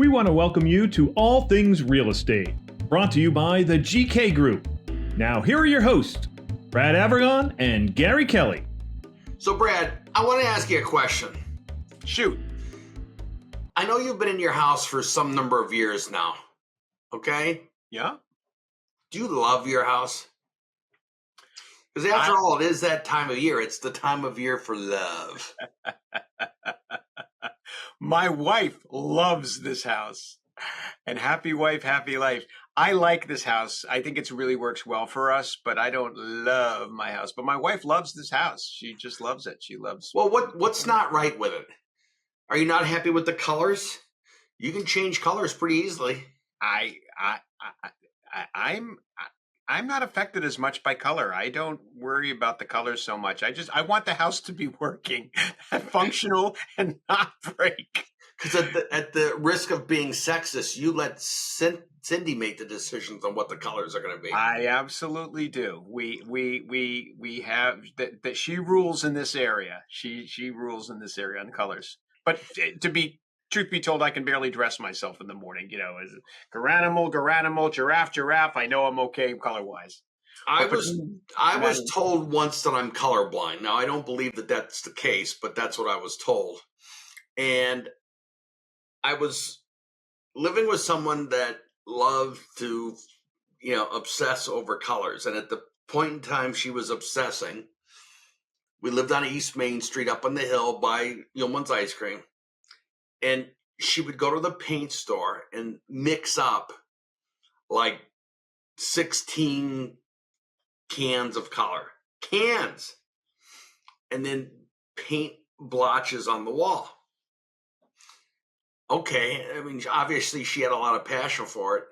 we want to welcome you to All Things Real Estate, brought to you by the GK Group. Now, here are your hosts, Brad Avergon and Gary Kelly. So, Brad, I want to ask you a question. Shoot. I know you've been in your house for some number of years now, okay? Yeah? Do you love your house? Because after all, it is that time of year. It's the time of year for love. My wife loves this house. And happy wife, happy life. I like this house. I think it really works well for us, but I don't love my house. But my wife loves this house. She just loves it. She loves. Well, what's not right with it? Are you not happy with the colors? You can change colors pretty easily. I'm not affected as much by color. I don't worry about the colors so much. I want the house to be working, functional, and not break. Because at the risk of being sexist, you let Cindy make the decisions on what the colors are going to be. I absolutely do. We have that she rules in this area. She rules in this area on colors. But truth be told, I can barely dress myself in the morning. You know, as Garanimal, giraffe. I know I'm okay color-wise. I was told once that I'm colorblind. Now, I don't believe that that's the case, but that's what I was told. And I was living with someone that loved to, obsess over colors. And at the point in time she was obsessing, we lived on East Main Street up on the hill by Yeoman's Ice Cream. And she would go to the paint store and mix up like 16 cans of color. Cans! And then paint blotches on the wall. Okay, I mean, obviously she had a lot of passion for it.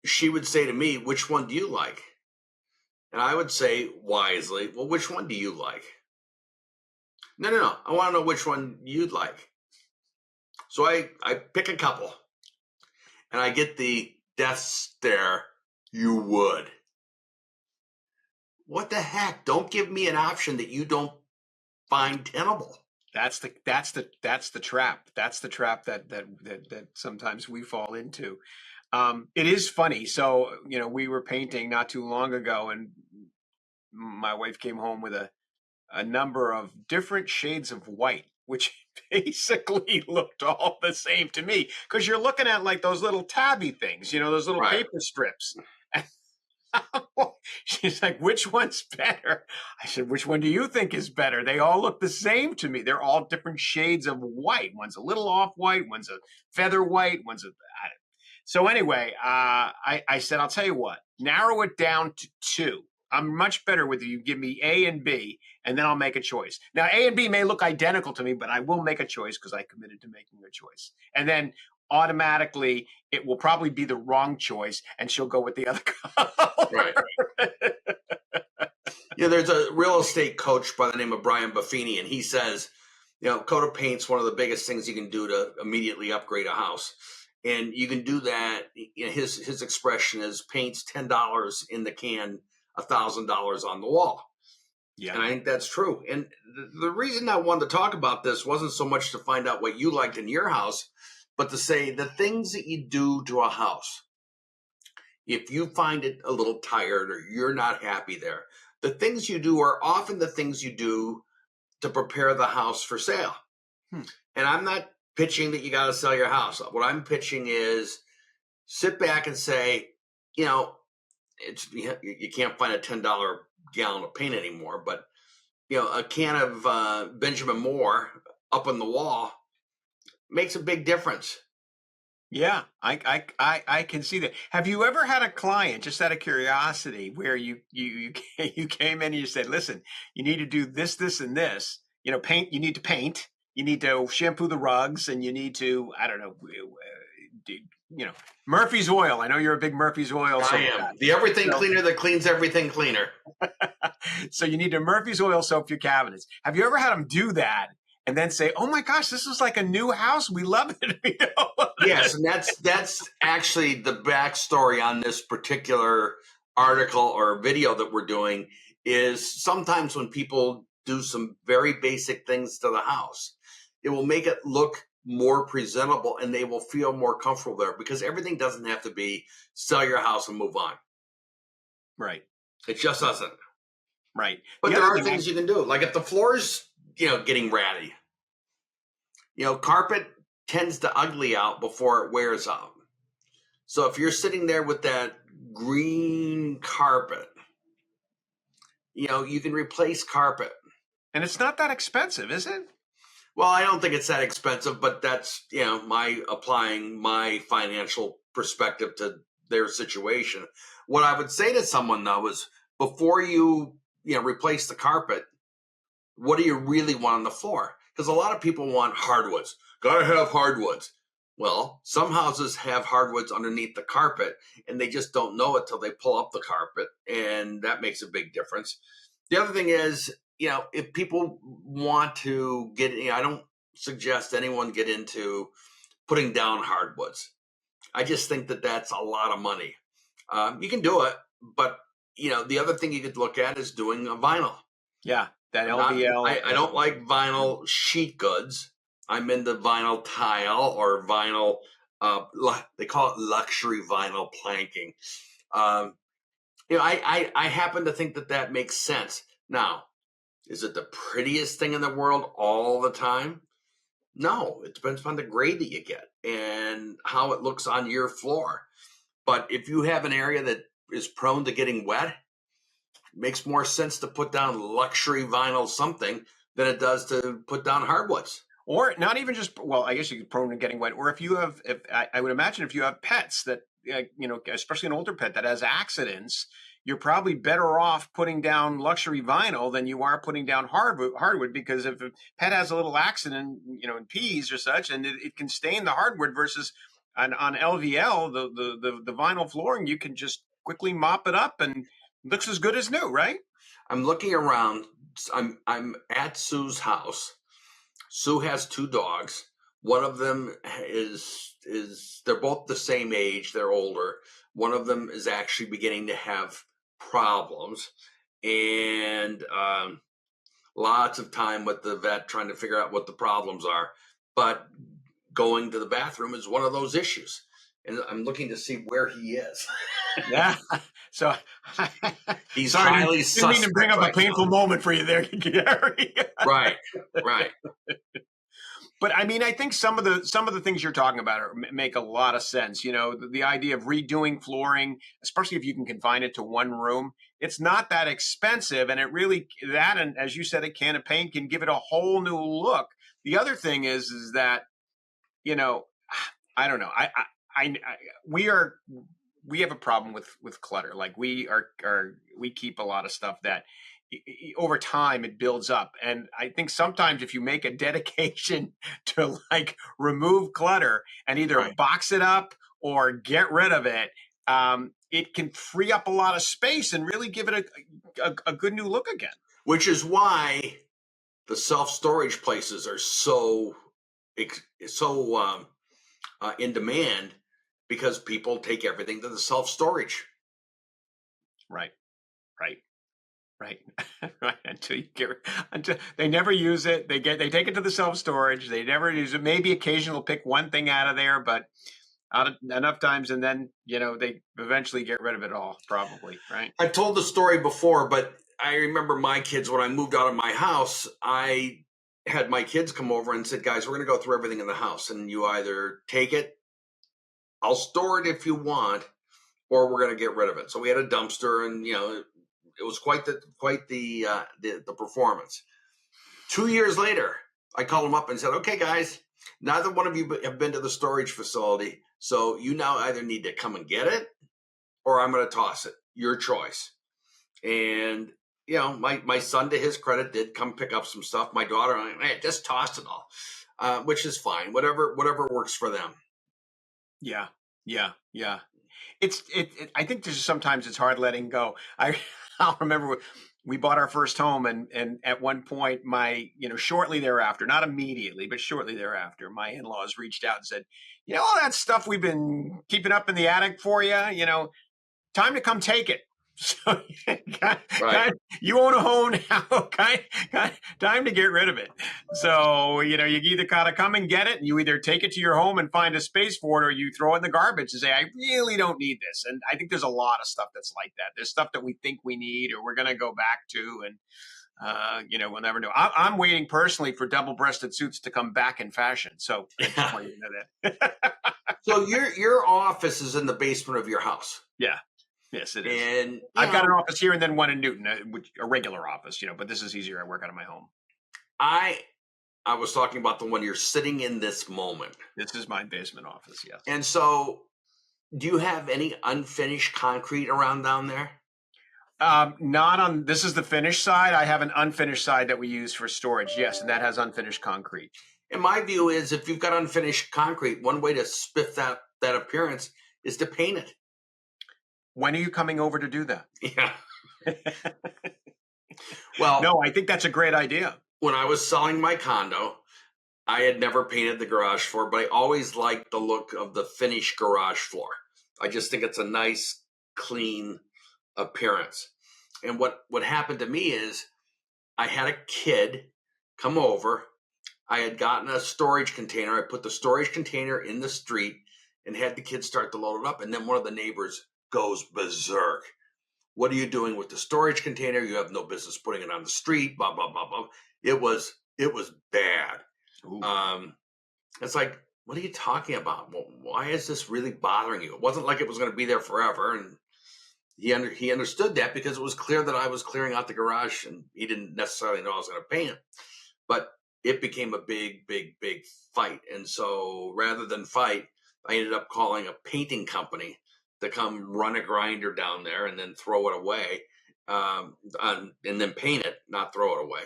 She would say to me, "Which one do you like?" And I would say wisely, "Well, which one do you like?" No. I want to know which one you'd like. So I pick a couple. And I get the death stare, "You would." What the heck? Don't give me an option that you don't find tenable. That's the trap. That's the trap that sometimes we fall into. It is funny. So, we were painting not too long ago, and my wife came home with a number of different shades of white, which basically looked all the same to me. Because you're looking at like those little tabby things, those little paper strips. She's like, "Which one's better?" I said, "Which one do you think is better?" They all look the same to me. They're all different shades of white. One's a little off-white, one's a feather white, So anyway, I said, "I'll tell you what, narrow it down to 2. I'm much better with you give me A and B, and then I'll make a choice." Now, A and B may look identical to me, but I will make a choice because I committed to making a choice. And then automatically it will probably be the wrong choice, and she'll go with the other color. Right. There's a real estate coach by the name of Brian Buffini, and he says, coat of paint's one of the biggest things you can do to immediately upgrade a house. And you can do that. His expression is paint's $10 in the can, $1,000 on the wall. Yeah. And I think that's true. And the reason I wanted to talk about this wasn't so much to find out what you liked in your house, but to say the things that you do to a house. If you find it a little tired or you're not happy there, the things you do are often the things you do to prepare the house for sale. And I'm not pitching that you got to sell your house. What I'm pitching is sit back and say, you can't find a $10 gallon of paint anymore, but a can of Benjamin Moore up on the wall makes a big difference. Yeah, I can see that. Have you ever had a client, just out of curiosity, where you came in and you said, "Listen, you need to do this, and this. Paint. You need to paint. You need to shampoo the rugs, and you need to, I don't know, Murphy's Oil. I know you're a big Murphy's Oil. I am. The everything cleaner that cleans everything cleaner." So you need to Murphy's Oil soap your cabinets. Have you ever had them do that and then say, "Oh my gosh, this is like a new house. We love it"? Yes, and that's actually the backstory on this particular article or video that we're doing. Is sometimes when people do some very basic things to the house, it will make it look more presentable, and they will feel more comfortable there, because everything doesn't have to be sell your house and move on. Right. It just doesn't. Right. But there are things you can do. Like if the floor's, getting ratty, carpet tends to ugly out before it wears out. So if you're sitting there with that green carpet, you can replace carpet. And it's not that expensive, is it? Well, I don't think it's that expensive, but that's, my applying my financial perspective to their situation. What I would say to someone, though, is before you, replace the carpet, what do you really want on the floor? Because a lot of people want hardwoods. Gotta have hardwoods. Well, some houses have hardwoods underneath the carpet, and they just don't know it till they pull up the carpet, and that makes a big difference. The other thing is, if people want to get, I don't suggest anyone get into putting down hardwoods. I just think that that's a lot of money. You can do it, but the other thing you could look at is doing a vinyl. Yeah, that LVL. I don't like vinyl sheet goods. I'm into vinyl tile or vinyl. They call it luxury vinyl planking. I happen to think that makes sense. Now, is it the prettiest thing in the world all the time? No, it depends on the grade that you get and how it looks on your floor. But if you have an area that is prone to getting wet, it makes more sense to put down luxury vinyl something than it does to put down hardwoods. Or not even just, well, I guess you could prone to getting wet. Or if you have, I would imagine if you have pets that, especially an older pet that has accidents, you're probably better off putting down luxury vinyl than you are putting down hardwood, because if a pet has a little accident, and pees or such, and it can stain the hardwood, versus on LVL, the vinyl flooring, you can just quickly mop it up and it looks as good as new, right? I'm looking around. I'm at Sue's house. Sue has 2 dogs. One of them is they're both the same age. They're older. One of them is actually beginning to have problems, and lots of time with the vet trying to figure out what the problems are. But going to the bathroom is one of those issues, and I'm looking to see where he is. Yeah. So he's sorry, highly didn't mean to bring up a painful moment for you there, Gary. Right. But I mean, I think some of the things you're talking about make a lot of sense. The idea of redoing flooring, especially if you can confine it to one room, it's not that expensive, and and as you said, a can of paint can give it a whole new look. The other thing is that, I don't know. We have a problem with clutter. Like we keep a lot of stuff that over time it builds up, and I think sometimes if you make a dedication to remove clutter and either box it up or get rid of it, it can free up a lot of space and really give it a good new look again. Which is why the self-storage places are so in demand, because people take everything to the self-storage. Right. Until they never use it. They take it to the self-storage. They never use it. Maybe occasionally pick one thing out of there, but enough times, and then they eventually get rid of it all, probably. Right. I've told the story before, but I remember my kids, when I moved out of my house, I had my kids come over and said, guys, we're going to go through everything in the house, and you either take it, I'll store it if you want, or we're going to get rid of it. So we had a dumpster, and it was quite the performance. 2 years later, I called them up and said, okay, guys, neither one of you have been to the storage facility, so you now either need to come and get it, or I'm going to toss it. Your choice. And my son, to his credit, did come pick up some stuff. My daughter, just tossed it all, which is fine. Whatever works for them. Yeah. I think there's sometimes it's hard letting go. I'll remember we bought our first home, and at one point, shortly thereafter, not immediately, but shortly thereafter, my in-laws reached out and said, all that stuff we've been keeping up in the attic for you, time to come take it. So Right. you own a home now. Time to get rid of it. So you either gotta come and get it, and you either take it to your home and find a space for it, or you throw it in the garbage and say, "I really don't need this." And I think there's a lot of stuff that's like that. There's stuff that we think we need, or we're gonna go back to, and we'll never know. I'm waiting personally for double-breasted suits to come back in fashion. So I just want you to know that. So your office is in the basement of your house. Yeah. Yes, it is. And I've got an office here and then one in Newton, a regular office, but this is easier. I work out of my home. I was talking about the one you're sitting in this moment. This is my basement office, yes. And so, do you have any unfinished concrete around down there? Not on, this is the finished side. I have an unfinished side that we use for storage, yes, and that has unfinished concrete. And my view is if you've got unfinished concrete, one way to spiff that appearance is to paint it. When are you coming over to do that? Yeah. Well, no, I think that's a great idea. When I was selling my condo, I had never painted the garage floor, but I always liked the look of the finished garage floor. I just think it's a nice, clean appearance. And what happened to me is I had a kid come over. I had gotten a storage container. I put the storage container in the street and had the kids start to load it up. And then one of the neighbors goes berserk. What are you doing with the storage container? You have no business putting it on the street, blah, blah, blah, blah. It was bad. It's like, what are you talking about? Well, why is this really bothering you? It wasn't like it was going to be there forever. And he understood that because it was clear that I was clearing out the garage and he didn't necessarily know I was going to paint it. But it became a big, big, big fight. And so rather than fight, I ended up calling a painting company to come run a grinder down there and then throw it away, and then paint it, not throw it away,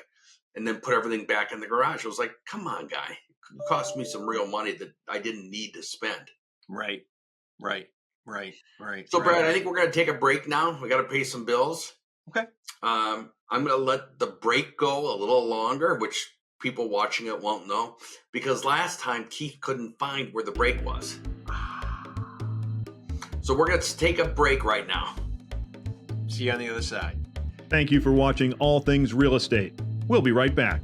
and then put everything back in the garage. I was like, come on, guy. It cost me some real money that I didn't need to spend. Right. So, Brad, I think we're going to take a break now. We got to pay some bills. Okay. I'm going to let the break go a little longer, which people watching it won't know, because last time Keith couldn't find where the break was. So we're going to take a break right now. See you on the other side. Thank you for watching All Things Real Estate. We'll be right back.